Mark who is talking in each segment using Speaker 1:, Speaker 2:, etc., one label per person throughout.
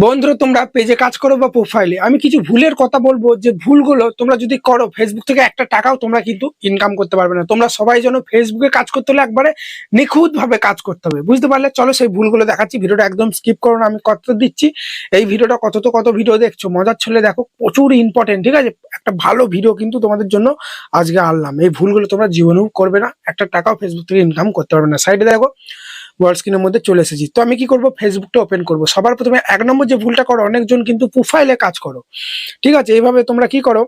Speaker 1: বন্ধুরা, তোমরা পেজে কাজ করো বা প্রোফাইলে, আমি কিছু ভুলের কথা বলবো। যে ভুলগুলো তোমরা যদি করো, ফেসবুক থেকে একটা টাকাও তোমরা কিন্তু ইনকাম করতে পারবে না। তোমরা সবাই যেন ফেসবুকে কাজ করতে হলে একবারে নিখুঁত ভাবে কাজ করতে হবে, বুঝতে পারলে? চলো সেই ভুলগুলো দেখাচ্ছি। ভিডিওটা একদম স্কিপ করো না, আমি কত দিচ্ছি। এই ভিডিওটা কত ভিডিও দেখছো, মজার ছলে দেখো, প্রচুর ইম্পর্টেন্ট, ঠিক আছে? একটা ভালো ভিডিও কিন্তু তোমাদের জন্য আজকে আনলাম। এই ভুলগুলো তোমরা জীবনেও করবে না, একটা টাকাও ফেসবুক থেকে ইনকাম করতে পারবে না। সাইডে দেখো, ওয়ার্ড স্ক্রিনের মধ্যে চলে এসেছি। তো আমি কি করব, ফেসবুকটা ওপেন করব। সবার প্রথমে এক নম্বর যে ভুলটা করো, অনেকজন কিন্তু প্রোফাইলে কাজ করো, ঠিক আছে? এইভাবে তোমরা কি করো,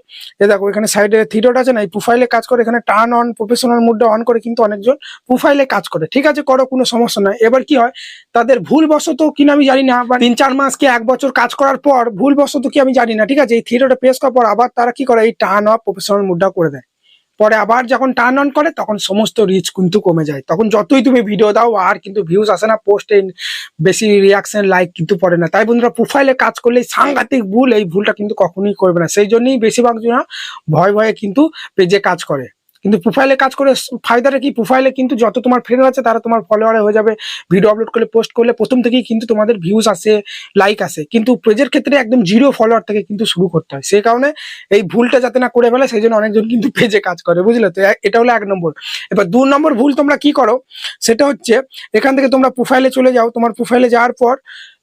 Speaker 1: এ দেখো এখানে সাইডে থ্রি ডট আছে না, এই প্রোফাইলে কাজ করে এখানে টার্ন অন প্রফেশনাল মোডটা অন করে কিন্তু অনেকজন প্রোফাইলে কাজ করে, ঠিক আছে? করো, কোনো সমস্যা নাই। এবার কি হয়, তাদের ভুলবশত কিনা আমি জানি না, বা 3-4 মাস কি 1 বছর কাজ করার পর ভুলবশত কি আমি জানি না, ঠিক আছে? এই থ্রি ডটে প্রেস করার পর আবার তারা কি করে, এই টার্ন অফ প্রফেশনাল মোডটা করে দেয়। পরে আবার যখন টার্ন অন করে তখন সমস্ত রিচ কিন্তু কমে যায়। তখন যতই তুমি ভিডিও দাও আর কিন্তু ভিউজ আসে না, পোস্টে বেশি রিয়াকশন লাইক কিন্তু পড়ে না। তাই বন্ধুরা, প্রোফাইলে কাজ করলে সাংঘাতিক ভুল, এই ভুলটা কিন্তু কখনোই করবে না। সেই জন্যই বেশিরভাগ জনা ভয়ে কিন্তু পেজে কাজ করে। কিন্তু প্রোফাইলে কাজ করে ফায়দাটা কি, প্রোফাইলে কিন্তু যত তোমার ফ্রেন্ড আছে তারা তোমার ফলোয়ারে হয়ে যাবে। ভিডিও আপলোড করলে, পোস্ট করলে প্রথম থেকেই কিন্তু তোমাদের ভিউজ আসে, লাইক আসে। কিন্তু পেজের ক্ষেত্রে একদম জিরো ফলোয়ার থেকে কিন্তু শুরু করতে হয়। সেই কারণে এই ভুলটা যাতে না করে ফেলে, সেই জন্য অনেকজন কিন্তু পেজে কাজ করে, বুঝলে তো? এটা হলো 1 নম্বর। এবার 2 নম্বর ভুল তোমরা কি করো, সেটা হচ্ছে এখান থেকে তোমরা প্রোফাইলে চলে যাও। তোমার প্রোফাইলে যাওয়ার পর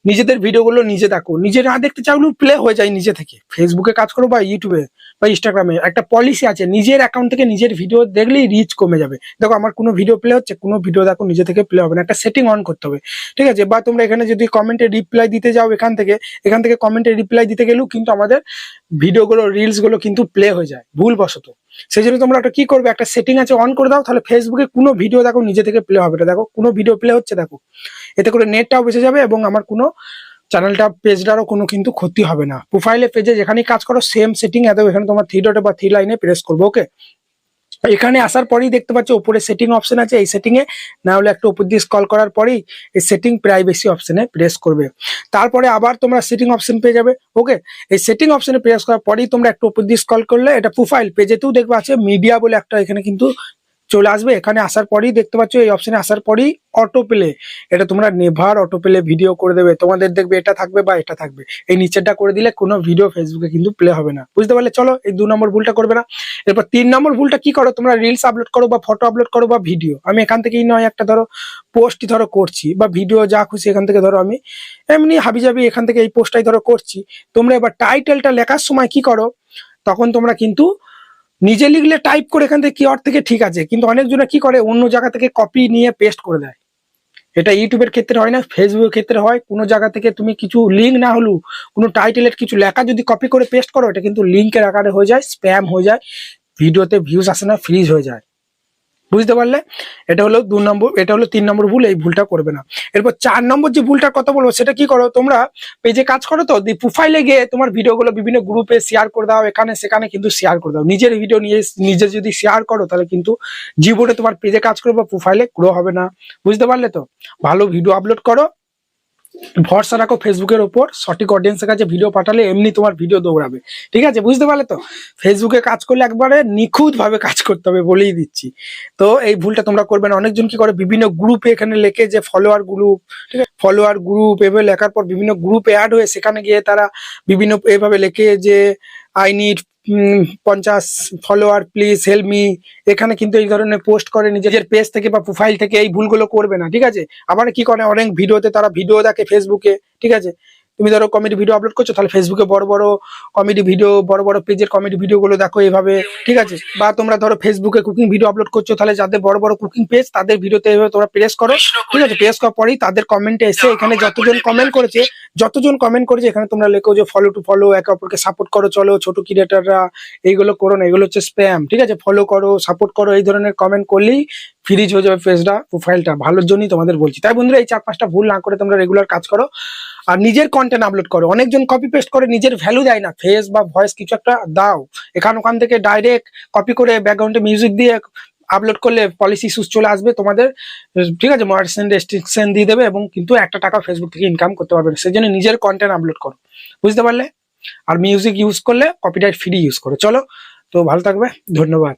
Speaker 1: নিজেদের ভিডিওগুলো নিজে দেখো, নিজে না দেখতে চাইলেও প্লে হয়ে যায় নিজে থেকে। ফেসবুকে কাজ করো বা ইউটিউবে বা ইনস্টাগ্রামে, একটা পলিসি আছে, নিজের অ্যাকাউন্ট থেকে নিজের ভিডিও দেখলেই রিচ কমে যাবে। দেখো আমার কোনো ভিডিও প্লে হচ্ছে, কোনো ভিডিও দেখো নিজে থেকে প্লে হবে না, একটা সেটিং অন করতে হবে, ঠিক আছে? বা তোমরা এখানে যদি কমেন্টে রিপ্লাই দিতে যাও, এখান থেকে কমেন্টে রিপ্লাই দিতে গেলেও কিন্তু আমাদের ভিডিওগুলো, রিলস গুলো কিন্তু প্লে হয়ে যায় ভুলবশত। সেই জন্য তোমরা একটা কি করবে, একটা সেটিং আছে, অন করে দাও। তাহলে ফেসবুকে কোনো ভিডিও দেখো নিজে থেকে প্লে হবে না। দেখো কোনো ভিডিও প্লে হচ্ছে, দেখো এতে করে নেটটাও বেঁচে যাবে এবং আমার কোনো চ্যানেলটা, পেজটারও কোনো কিন্তু ক্ষতি হবে না। প্রোফাইলে, পেজে যেখানেই কাজ করো সেম সেটিং এত, এখানে তোমার থ্রি ডটে বা থ্রি লাইনে প্রেস করবো, ওকে? এখানে আসার পরেই দেখতে পাচ্ছ উপরে সেটিং অপশন আছে, এই সেটিং এ না হলে একটু উপর দিয়ে স্ক্রল করার পরেই এই সেটিং প্রাইভেসি অপশনে প্রেস করবে। তারপরে আবার তোমরা সেটিং অপশন পেয়ে যাবে, ওকে? এই সেটিং অপশনে প্রেস করার পরেই তোমরা একটু উপর দিয়ে স্ক্রল করলে এটা প্রোফাইল পেজেতেও দেখবে আছে মিডিয়া বলে একটা, এখানে কিন্তু চলে আসবে। এখানে আসার পরেই দেখতে পাচ্ছ, এই অপশনে আসার পরেই অটো প্লে, এটা তোমরা নেভার অটো প্লে ভিডিও করে দেবে। তোমাদের দেখবে এটা থাকবে বা এটা থাকবে, এই নিচেরটা করে দিলে কোনো ভিডিও ফেসবুকে কিন্তু প্লে হবে না, বুঝতে পারলে? চলো, এই 2 নম্বর ভুলটা করবে না। এরপর 3 নম্বর ভুলটা কি করো, তোমরা রিলস আপলোড করো বা ফটো আপলোড করো বা ভিডিও। আমি এখান থেকেই নয় একটা ধরো পোস্টই ধরো করছি, বা ভিডিও যা খুশি এখান থেকে ধরো আমি এমনি হাবিজাবি এখান থেকে এই পোস্টটাই ধরো করছি। তোমরা এবার টাইটেলটা লেখার সময় কি করো, তখন তোমরা কিন্তু নিজে লিখলে টাইপ করে এখান থেকে কিওয়ার্ড থেকে ঠিক আছে, কিন্তু অনেকজনে কি করে অন্য জায়গা থেকে কপি নিয়ে পেস্ট করে দেয়। এটা ইউটিউবের ক্ষেত্রে হয় না, ফেসবুকের ক্ষেত্রে হয়। কোনো জায়গা থেকে তুমি কিছু লিঙ্ক না হলেও কোনো টাইটেলের কিছু লেখা যদি কপি করে পেস্ট করো, এটা কিন্তু লিঙ্কের আকারে হয়ে যায়, স্প্যাম হয়ে যায়, ভিডিওতে ভিউজ আসে না, ফ্রিজ হয়ে যায়, বুঝতে পারলে? এটা হলো 2 নম্বর, এটা হলো 3 নম্বর ভুল, এই ভুলটা করবে না। এরপর 4 নম্বর যে ভুলটার কথা বলবো, সেটা কি করো, তোমরা পেজে কাজ করো তো প্রোফাইলে গিয়ে তোমার ভিডিওগুলো বিভিন্ন গ্রুপে শেয়ার করে দাও, এখানে সেখানে কিন্তু শেয়ার করে দাও। নিজের ভিডিও নিয়ে নিজে যদি শেয়ার করো, তাহলে কিন্তু জীবনে তোমার পেজে কাজ করো বা প্রোফাইলে গ্রো হবে না, বুঝতে পারলে তো? ভালো ভিডিও আপলোড করো, ভরসা রাখো ফেসবুকের ওপর, সঠিক অডিয়েন্সের কাছে ভিডিও পাঠালে এমনি তোমার ভিডিও দৌড়াবে, ঠিক আছে? বুঝতে পারলে তো? ফেসবুকে কাজ করলে একবারে নিখুঁত ভাবে কাজ করতে হবে, বলেই দিচ্ছি। তো এই ভুলটা তোমরা করবে না। অনেকজন কি করে, বিভিন্ন গ্রুপে এখানে লেখে যে ফলোয়ার গ্রুপ, ঠিক আছে? ফলোয়ার গ্রুপ এভাবে লেখার পর বিভিন্ন গ্রুপে অ্যাড হয়ে সেখানে গিয়ে তারা বিভিন্ন এভাবে লেখে যে I need 50 follower, please help me. এখানে কিন্তু এই ধরনের পোস্ট করে নিজের পেজ থেকে বা প্রোফাইল থেকে। এই ভুলগুলো করবে না, ঠিক আছে? আবার কি করে, অনেক ভিডিওতে তারা ভিডিও দেখে ফেসবুকে, ঠিক আছে? তুমি ধরো কমেডি ভিডিও আপলোড করছো, তাহলে ফেসবুকে বড় বড় কমেডি ভিডিও, বড় বড় পেজের কমেডি ভিডিও গুলো দেখো এইভাবে, ঠিক আছে? বা তোমরা ধরো ফেসবুকে কুকিং ভিডিও আপলোড করছো, তাহলে যাদের বড় বড় কুকিং পেজ তাদের ভিডিওতে এইভাবে তোমরা প্রেস করো, ঠিক আছে? প্রেস করার পরেই তাদের কমেন্টে এসে এখানে যতজন কমেন্ট করেছে এখানে তোমরা লেখো যে ফলো টু ফলো, একে অপরকে সাপোর্ট করো, চলো ছোট ক্রিয়েটাররা, এইগুলো করো না, এগুলো হচ্ছে স্প্যাম, ঠিক আছে? ফলো করো, সাপোর্ট করো, এই ধরনের কমেন্ট করলেই ফ্রিজ হয়ে যাবে পেজটা, প্রোফাইলটা। ভালোর জন্যই তোমাদের বলছি। তাই বন্ধুরা, এই 4-5টা ভুল না করে তোমরা রেগুলার কাজ করো আর নিজের কন্টেন্ট আপলোড করো। অনেকজন কপি পেস্ট করে, নিজের ভ্যালু দেয় না, ফেস বা ভয়েস কিছু একটা দাও, ওখান থেকে ডাইরেক্ট কপি করে ব্যাকগ্রাউন্ডে মিউজিক দিয়ে আপলোড করলে পলিসি ইস্যুস চলে আসবে তোমাদের, ঠিক আছে? মনিটাইজেশন রেস্ট্রিকশন দিয়ে দেবে এবং কিন্তু একটা টাকা ফেসবুক থেকে ইনকাম করতে পারবে না। সেই জন্য নিজের কন্টেন্ট আপলোড করো, বুঝতে পারলে? আর মিউজিক ইউজ করলে কপিরাইট ফ্রি ইউজ করো। চলো, তো ভালো থাকবে, ধন্যবাদ।